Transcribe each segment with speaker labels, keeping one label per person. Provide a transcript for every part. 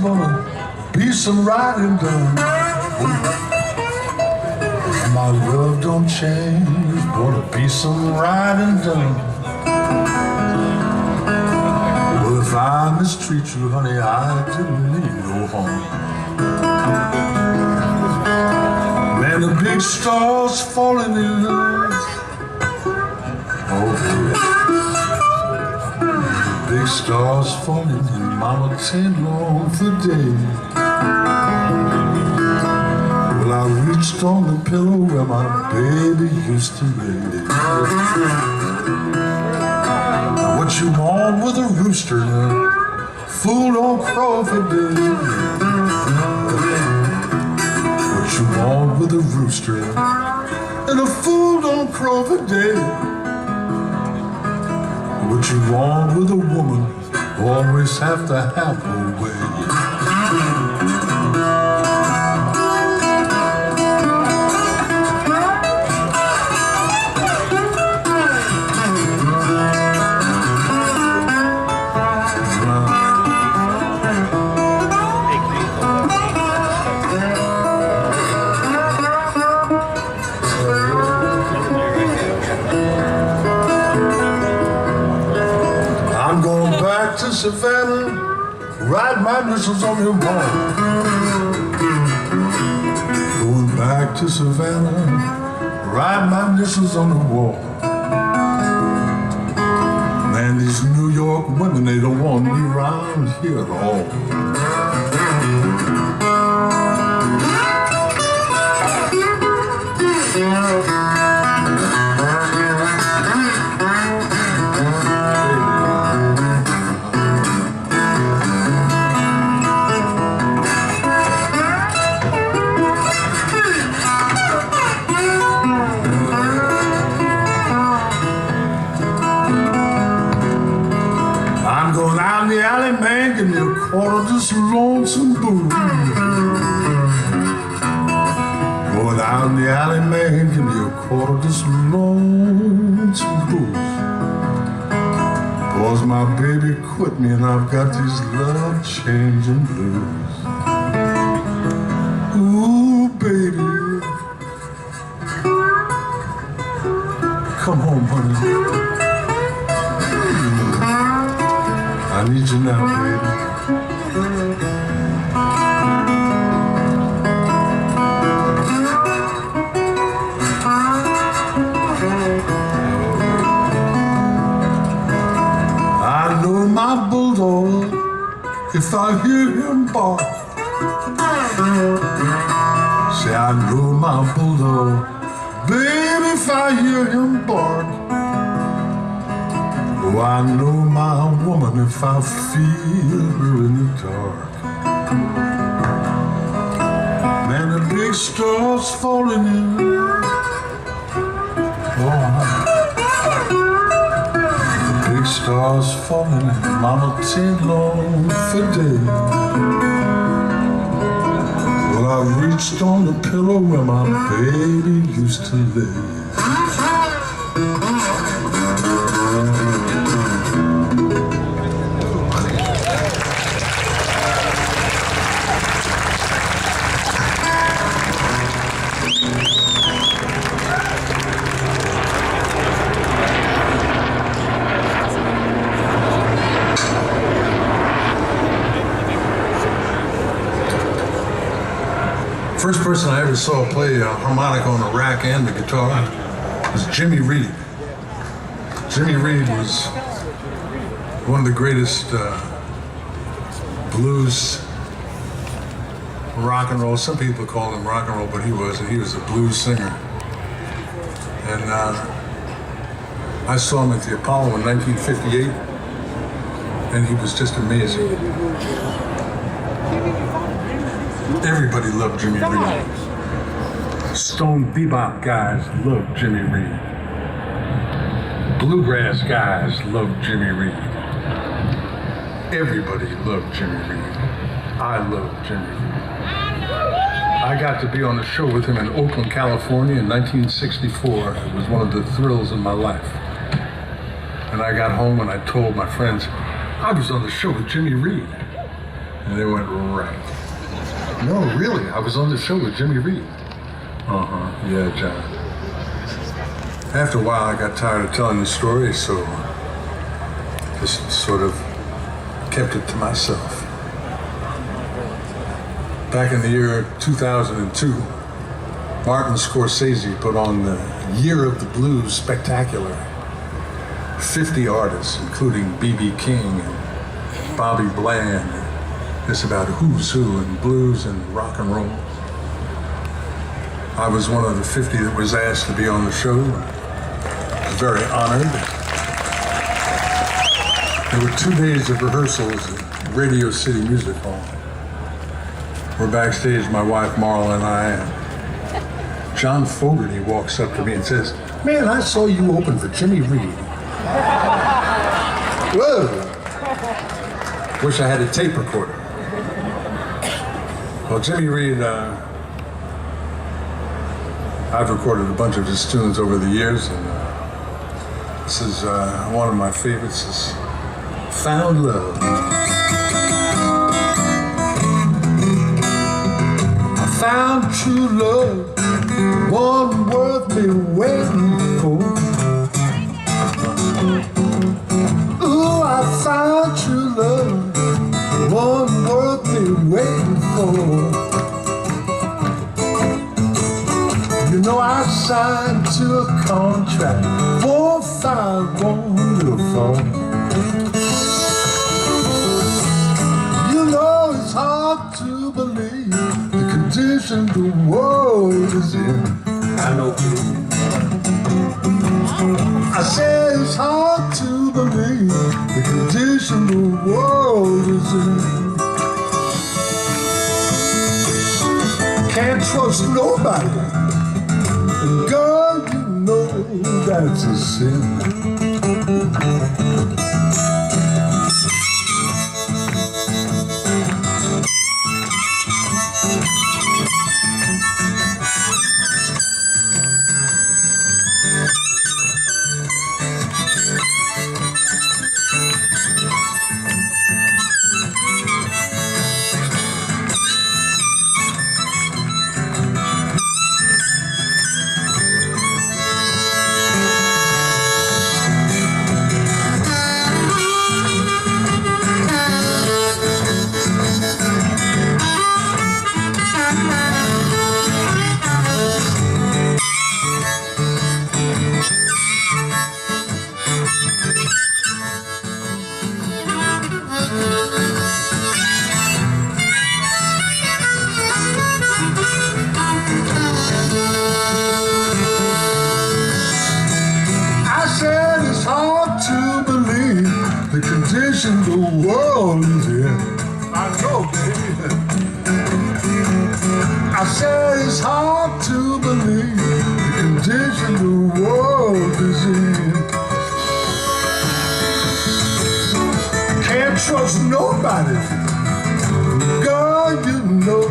Speaker 1: gonna be some riding done. My love don't change, gonna be some riding done. Well, if I mistreat you, honey, I didn't mean no harm. Man, the big stars falling in love. Oh, big stars falling in Mama tent long for days. Well, I reached on the pillow where my baby used to lay. What you want with a rooster now? Fool don't crow for days. What you want with a rooster and a fool don't crow for days. What you want with a woman, always have to have her way. To Savannah, ride my missiles on your wall. Going back to Savannah, ride my missiles on the wall. Man, these New York women, they don't want me around here at all. Man, give me a quarter of this lonesome booze. Going down the alley, man, give me a quarter of this lonesome booze. Cause my baby quit me and I've got these love changing blues. Ooh, baby, come home, honey. I need you now, baby. I know my bulldog, if I hear him bark. Say, I know my bulldog, baby, if I hear him bark. Oh, I know my woman if I feel her in the dark. Man, the big stars falling in. Oh, the big stars falling in. Mama tent long for days. Well, I reached on the pillow where my baby used to lay. First person I ever saw play a harmonica on a rack and the guitar was Jimmy Reed. Jimmy Reed was one of the greatest blues, rock and roll. Some people call him rock and roll, but he was a blues singer. And I saw him at the Apollo in 1958, and he was just amazing. Everybody loved Jimmy Reed. Stone bebop guys loved Jimmy Reed. Bluegrass guys loved Jimmy Reed. Everybody loved Jimmy Reed. I loved Jimmy Reed. I got to be on a show with him in Oakland, California in 1964. It was one of the thrills of my life. And I got home and I told my friends, I was on the show with Jimmy Reed. And they went, right. No, really, I was on the show with Jimmy Reed. Yeah, John. After a while, I got tired of telling the story, so just sort of kept it to myself. Back in the year 2002, Martin Scorsese put on the Year of the Blues Spectacular. 50 artists, including B.B. King and Bobby Bland. It's about who's who in blues and rock and roll. I was one of the 50 that was asked to be on the show. I was very honored. There were 2 days of rehearsals at Radio City Music Hall. We're backstage, my wife Marla and I, and John Fogerty walks up to me and says, "Man, I saw you open for Jimmy Reed." Whoa! Wish I had a tape recorder. Well, Jimmy Reed, I've recorded a bunch of his tunes over the years, and this is one of my favorites, is Found Love. I found true love, one worth me waiting for. Ooh, I found true love, one worth me waiting for. You know I signed to a contract, won't find one little phone. You know it's hard to believe the condition the world is in. I know, baby. I say it's hard to believe the condition the world is in. Can't trust nobody, and girl, you know that's a sin. The condition the world is in. I know, baby. I said it's hard to believe the condition the world is in. Can't trust nobody. Girl, you know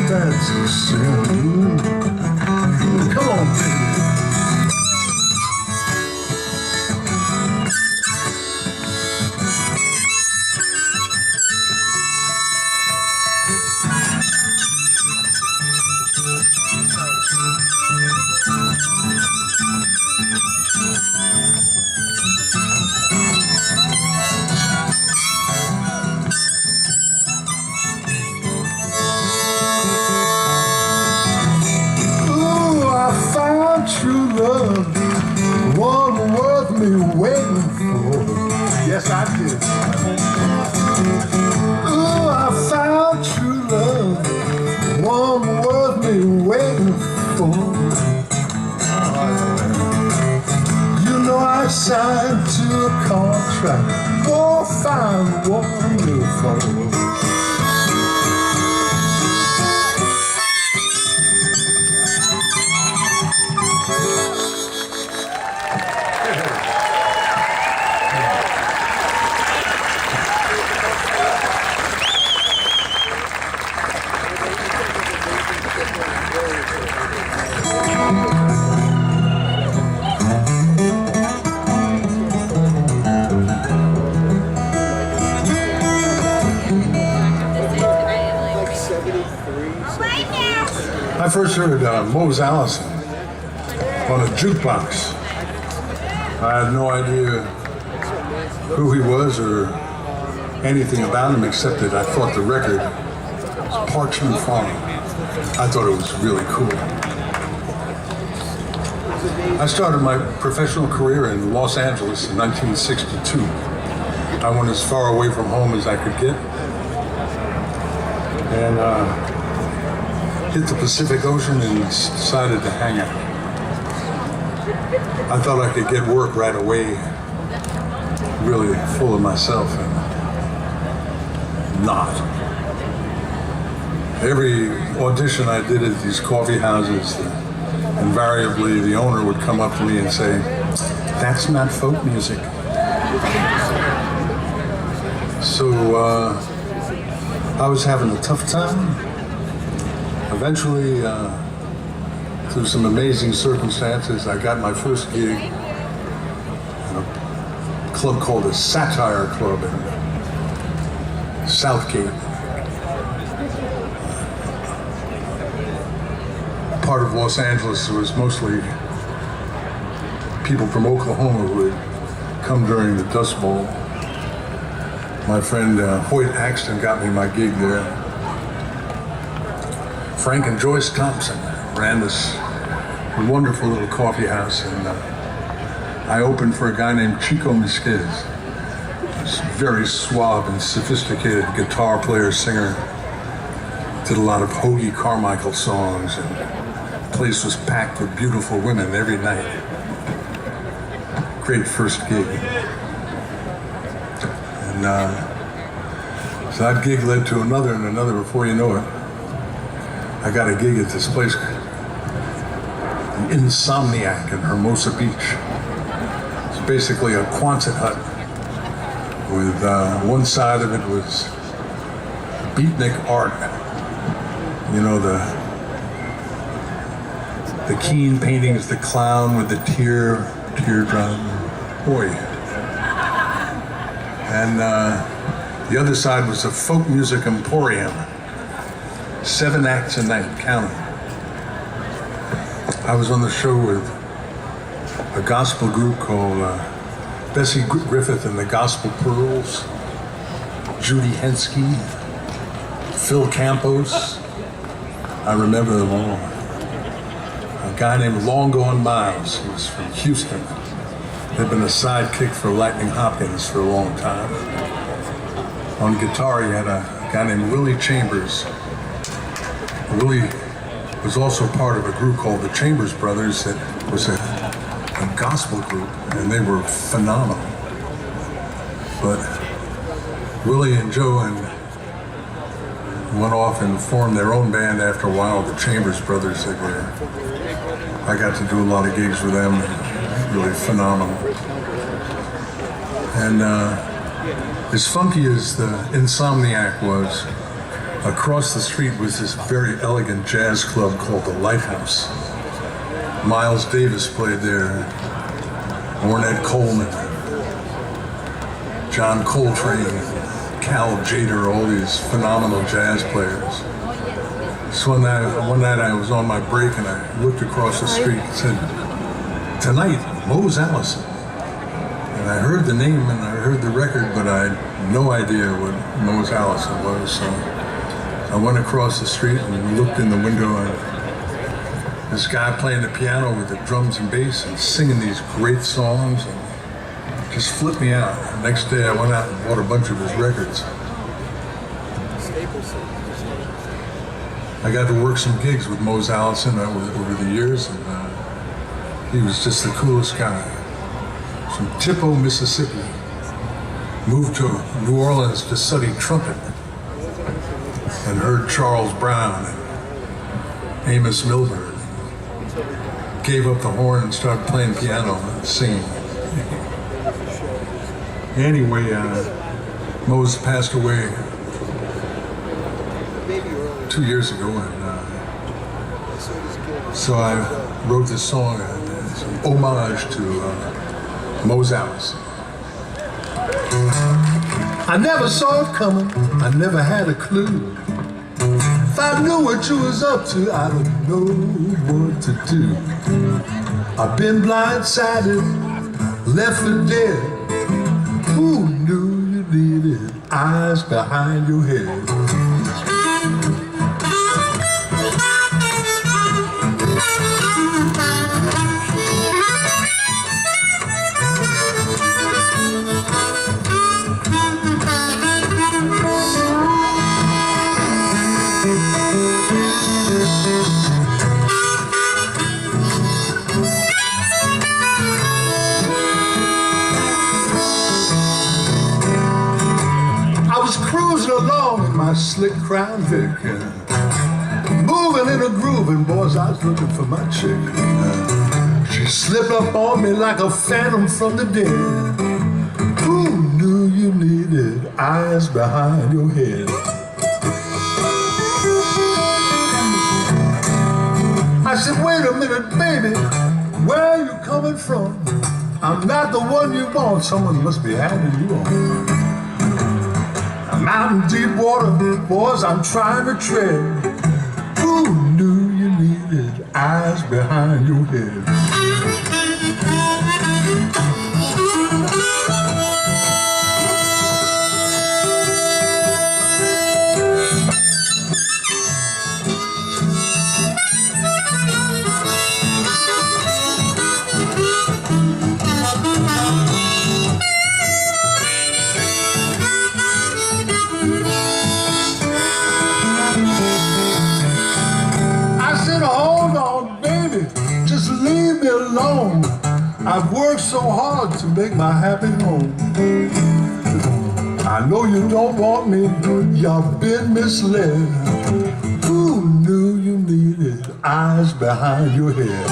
Speaker 1: that's a sin. Come on, baby. True love, one worth me waiting for. Yes, I did. Ooh, I found true love, one worth me waiting for. You know I signed to a contract, go find one little phone. I first heard Mose Allison on a jukebox. I had no idea who he was or anything about him except that I thought the record was Parchment Farm. I thought it was really cool. I started my professional career in Los Angeles in 1962. I went as far away from home as I could get and hit the Pacific Ocean and decided to hang out. I thought I could get work right away, really full of myself, and not. Every audition I did at these coffee houses, invariably the owner would come up to me and say, "That's not folk music." So I was having a tough time. Eventually, through some amazing circumstances, I got my first gig in a club called the Satire Club in Southgate. Part of Los Angeles was mostly people from Oklahoma who would come during the Dust Bowl. My friend Hoyt Axton got me my gig there. Frank and Joyce Thompson ran this wonderful little coffee house, and I opened for a guy named Chico Misquez. This very suave and sophisticated guitar player, singer. Did a lot of Hoagie Carmichael songs, and the place was packed with beautiful women every night. Great first gig. And so that gig led to another and another. Before you know it, I got a gig at this place, Insomniac in Hermosa Beach. It's basically a Quonset hut with one side of it was beatnik art. You know, the Keane paintings, the clown with the teardrop. Boy. And the other side was a folk music emporium. 7 acts a night, counting. I was on the show with a gospel group called Bessie Griffith and the Gospel Pearls, Judy Henske, Phil Campos. I remember them all. A guy named Long Gone Miles, who was from Houston. Had been a sidekick for Lightning Hopkins for a long time. On guitar, he had a guy named Willie Chambers. Willie was also part of a group called the Chambers Brothers that was a gospel group, and they were phenomenal. But Willie and Joe went off and formed their own band after a while, the Chambers Brothers. I got to do a lot of gigs with them, really phenomenal. And as funky as the Insomniac was, across the street was this very elegant jazz club called the Lighthouse. Miles Davis played there, Ornette Coleman, John Coltrane, Cal Tjader, all these phenomenal jazz players. So one night I was on my break and I looked across the street and said, "Tonight, Mose Allison." And I heard the name and I heard the record, but I had no idea what Mose Allison was. So I went across the street and looked in the window, and this guy playing the piano with the drums and bass and singing these great songs, and just flipped me out. The next day I went out and bought a bunch of his records. I got to work some gigs with Mose Allison over the years, and he was just the coolest guy. From Tippo, Mississippi, moved to New Orleans to study trumpet, and heard Charles Brown and Amos Milburn. Gave up the horn and started playing piano and singing. Anyway, Mose passed away 2 years ago, and so I wrote this song as an homage to Mose Allison. I never saw it coming, I never had a clue. I knew what you was up to, I don't know what to do. I've been blindsided, left for dead. Who knew you needed eyes behind your head? Cruising along in my slick Crown Vic, moving in a groove, and boys, I was looking for my chick. She slipped up on me like a phantom from the dead. Who knew you needed eyes behind your head? I said, wait a minute, baby, where are you coming from? I'm not the one you want, someone must be having you on. I'm out in deep water, boys, I'm trying to tread. Who knew you needed eyes behind your head? Hold on, baby, just leave me alone. I've worked so hard to make my happy home. I know you don't want me, you've been misled. Who knew you needed eyes behind your head?